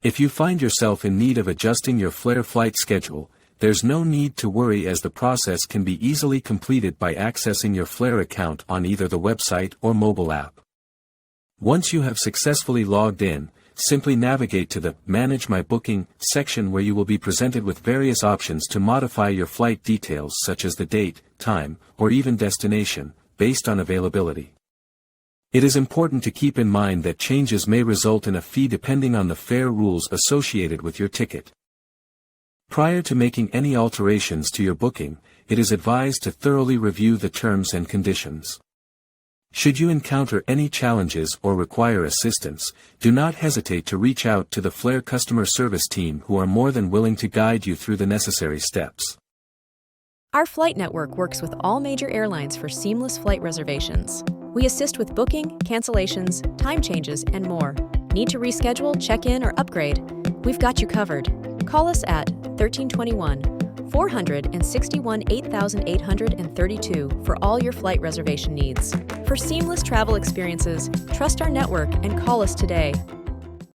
If you find yourself in need of adjusting your Flair flight schedule, there's no need to worry, as the process can be easily completed by accessing your Flair account on either the website or mobile app. Once you have successfully logged in, simply navigate to the Manage My Booking section, where you will be presented with various options to modify your flight details, such as the date, time, or even destination, based on availability. It is important to keep in mind that changes may result in a fee depending on the fare rules associated with your ticket. Prior to making any alterations to your booking, it is advised to thoroughly review the terms and conditions. Should you encounter any challenges or require assistance, do not hesitate to reach out to the Flair customer service team, who are more than willing to guide you through the necessary steps. Our flight network works with all major airlines for seamless flight reservations. We assist with booking, cancellations, time changes, and more. Need to reschedule, check in, or upgrade? We've got you covered. Call us at 1321-461-8832 for all your flight reservation needs. For seamless travel experiences, trust our network and call us today.